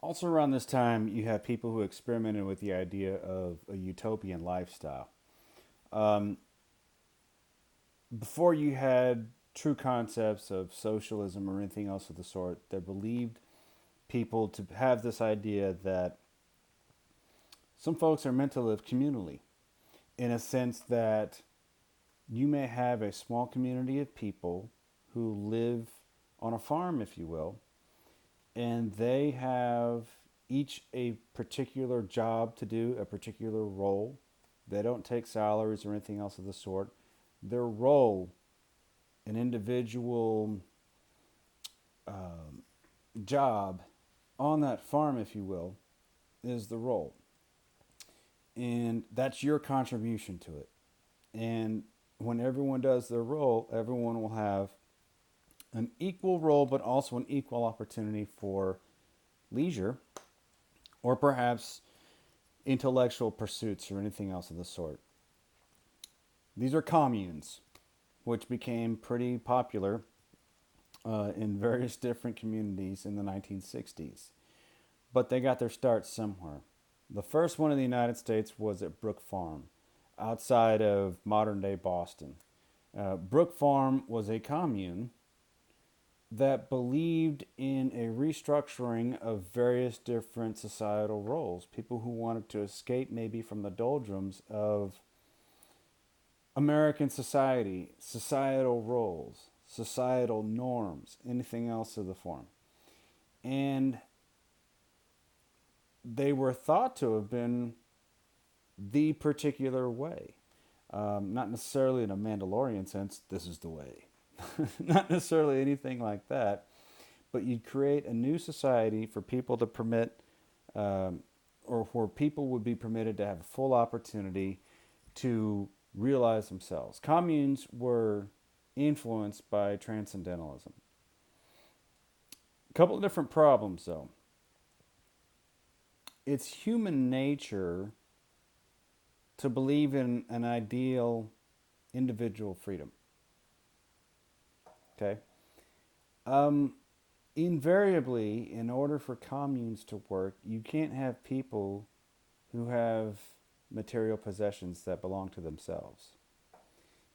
Also, around this time, you have people who experimented with the idea of a utopian lifestyle. Um, Before you had true concepts of socialism or anything else of the sort, they believed people to have this idea that some folks are meant to live communally, in a sense that you may have a small community of people who live on a farm, if you will, and they have each a particular job to do, a particular role. They don't take salaries or anything else of the sort. Their role, an individual um, job on that farm, if you will, is the role. And that's your contribution to it. And when everyone does their role, everyone will have an equal role, but also an equal opportunity for leisure or perhaps intellectual pursuits or anything else of the sort. These are communes, which became pretty popular in various different communities in the 1960s. But they got their start somewhere. The first one in the United States was at Brook Farm, outside of modern day Boston. Brook Farm was a commune that believed in a restructuring of various different societal roles. People who wanted to escape maybe from the doldrums of American society, societal roles, societal norms, anything else of the form. And they were thought to have been the particular way. Not necessarily in a Mandalorian sense, this is the way. Not necessarily anything like that, but you'd create a new society for people to permit, um, or where people would be permitted to have a full opportunity to realize themselves. Communes were influenced by transcendentalism. A couple of different problems, though. It's human nature to believe in an ideal individual freedom. Okay? Um, Invariably, in order for communes to work, you can't have people who have material possessions that belong to themselves.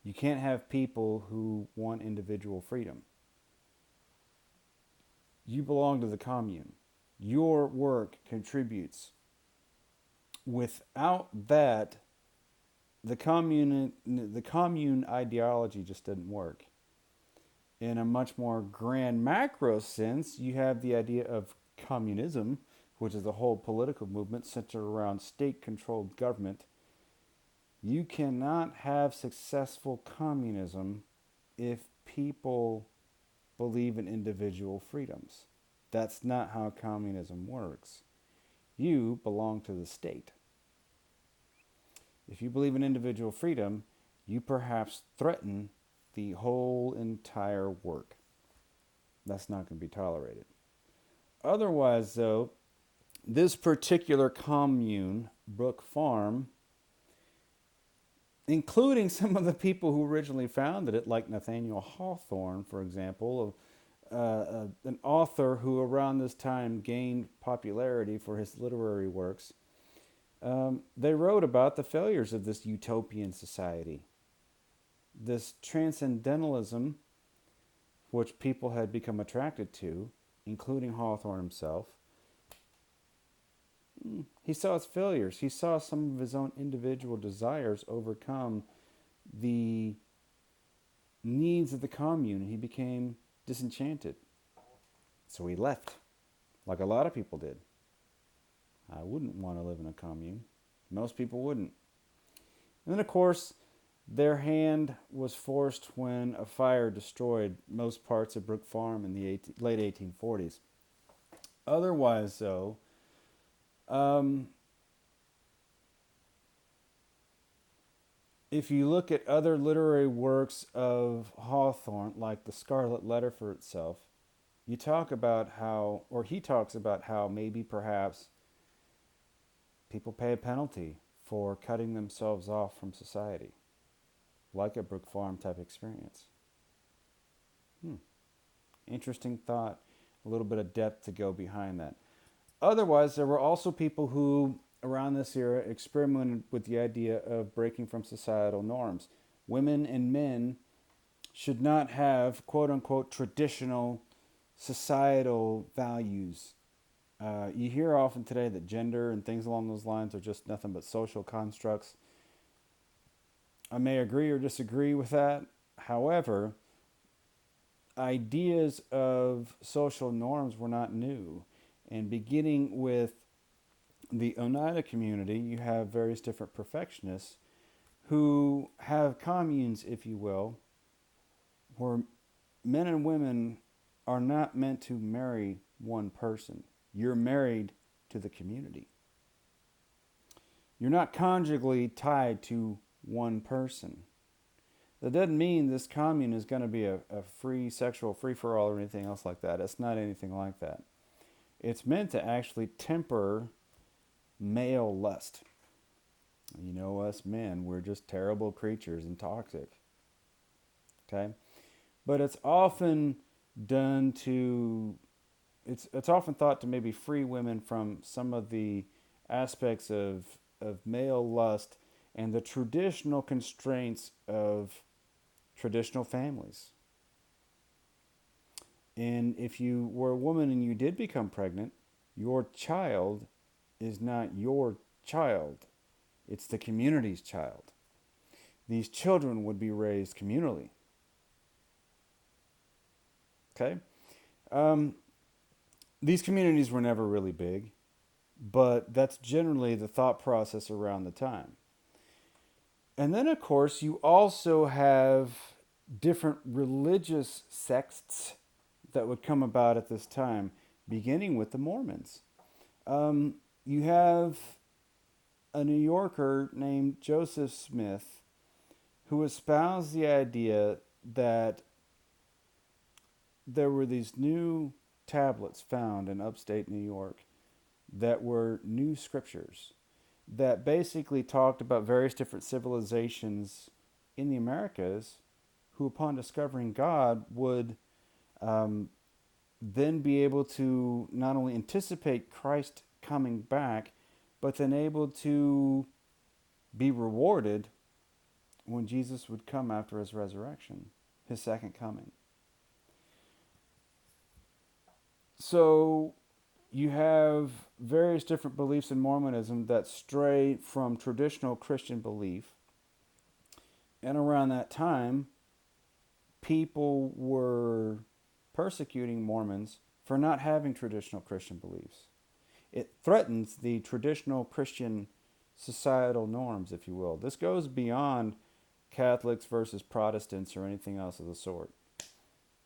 You can't have people who want individual freedom. You belong to the commune. Your work contributes. Without that, the commune ideology just didn't work. In a much more grand macro sense, you have the idea of communism, which is a whole political movement centered around state-controlled government. You cannot have successful communism if people believe in individual freedoms. That's not how communism works. You belong to the state. If you believe in individual freedom, you perhaps threaten the whole entire work. That's not going to be tolerated. Otherwise, though, this particular commune, Brook Farm, including some of the people who originally founded it, like Nathaniel Hawthorne, for example, an author who around this time gained popularity for his literary works. They wrote about the failures of this utopian society, this transcendentalism, which people had become attracted to, including Hawthorne himself. He saw its failures. He saw some of his own individual desires overcome the needs of the commune. He became disenchanted. So he left, like a lot of people did. I wouldn't want to live in a commune. Most people wouldn't. And then, of course, their hand was forced when a fire destroyed most parts of Brook Farm in the late 1840s. Otherwise, though, um, if you look at other literary works of Hawthorne, like The Scarlet Letter for itself, you talk about how, or he talks about how maybe perhaps people pay a penalty for cutting themselves off from society, like a Brook Farm type experience. Hmm. Interesting thought, a little bit of depth to go behind that. Otherwise, there were also people who, around this era, experimented with the idea of breaking from societal norms. Women and men should not have quote unquote traditional societal values. You hear often today that gender and things along those lines are just nothing but social constructs. I may agree or disagree with that. However, ideas of social norms were not new. And beginning with the Oneida community, you have various different perfectionists who have communes, if you will, where men and women are not meant to marry one person. You're married to the community. You're not conjugally tied to one person. That doesn't mean this commune is going to be a free sexual free for all or anything else like that. It's not anything like that. It's meant to actually temper male lust. You know, us men, we're just terrible creatures and toxic. Okay? But it's often done to it's often thought to maybe free women from some of the aspects of male lust and the traditional constraints of traditional families. And if you were a woman and you did become pregnant, your child is not your child, it's the community's child. These children would be raised communally. Okay? Um, these communities were never really big, but that's generally the thought process around the time. And then, of course, you also have different religious sects that would come about at this time, beginning with the Mormons. You have a New Yorker named Joseph Smith who espoused the idea that there were these new tablets found in upstate New York that were new scriptures that basically talked about various different civilizations in the Americas who, upon discovering God, would um, then be able to not only anticipate Christ coming back, but then able to be rewarded when Jesus would come after his resurrection, his second coming. So you have various different beliefs in Mormonism that stray from traditional Christian belief. And around that time, people were persecuting Mormons for not having traditional Christian beliefs. It threatens the traditional Christian societal norms, if you will. This goes beyond Catholics versus Protestants or anything else of the sort.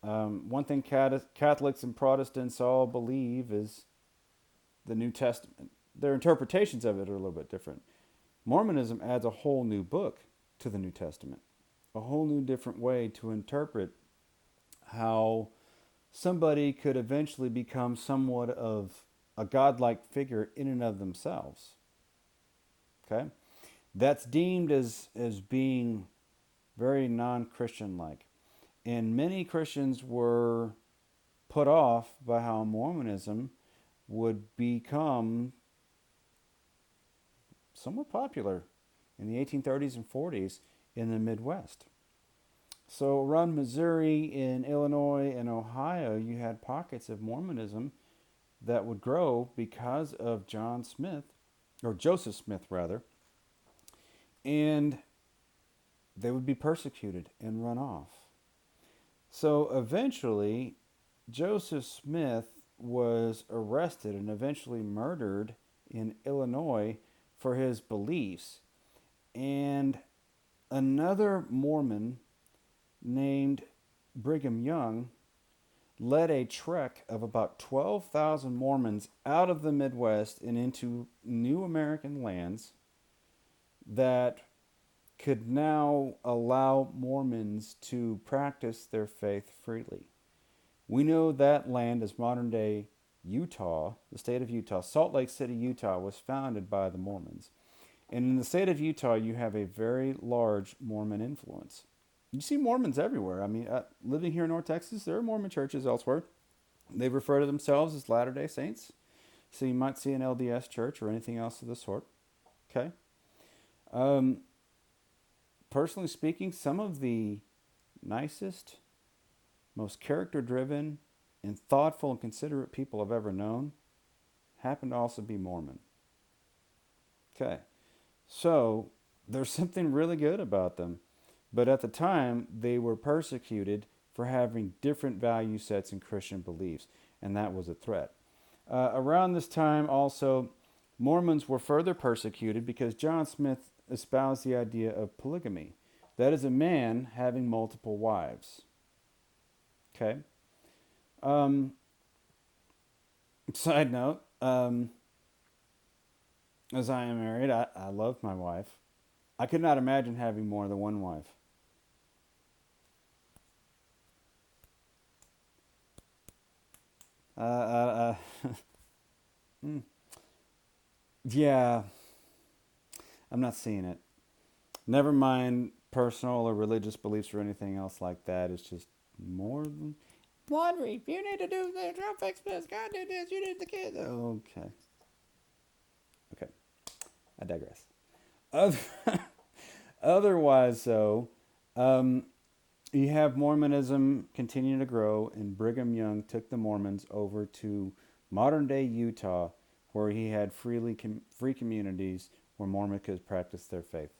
One thing Catholics and Protestants all believe is the New Testament. Their interpretations of it are a little bit different. Mormonism adds a whole new book to the New Testament, a whole new different way to interpret how somebody could eventually become somewhat of a godlike figure in and of themselves. Okay? That's deemed as being very non-Christian like. And many Christians were put off by how Mormonism would become somewhat popular in the 1830s and 40s in the Midwest. So around Missouri, in Illinois, and Ohio, you had pockets of Mormonism that would grow because of John Smith, or Joseph Smith rather, and they would be persecuted and run off. So eventually, Joseph Smith was arrested and eventually murdered in Illinois for his beliefs. And another Mormon named Brigham Young led a trek of about 12,000 Mormons out of the Midwest and into new American lands that could now allow Mormons to practice their faith freely. We know that land is modern day Utah, the state of Utah. Salt Lake City, Utah was founded by the Mormons. And in the state of Utah, you have a very large Mormon influence. You see Mormons everywhere. I mean, living here in North Texas, there are Mormon churches elsewhere. They refer to themselves as Latter-day Saints. So you might see an LDS church or anything else of the sort. Okay. Um, Personally speaking, some of the nicest, most character driven, and thoughtful and considerate people I've ever known happen to also be Mormon. Okay. So there's something really good about them. But at the time, they were persecuted for having different value sets and Christian beliefs, and that was a threat. Around this time, also, Mormons were further persecuted because John Smith espoused the idea of polygamy. That is, a man having multiple wives. Okay. Um, Side note, as I am married, I love my wife. I could not imagine having more than one wife. Mm, yeah, I'm not seeing it. Never mind personal or religious beliefs or anything else like that. It's just more than laundry. You need to do this. I'll fix this. God did this. You did the kid. Okay. Okay. I digress. Otherwise, though, um, you have Mormonism continuing to grow, and Brigham Young took the Mormons over to modern day Utah, where he had free communities where Mormons could practice their faith.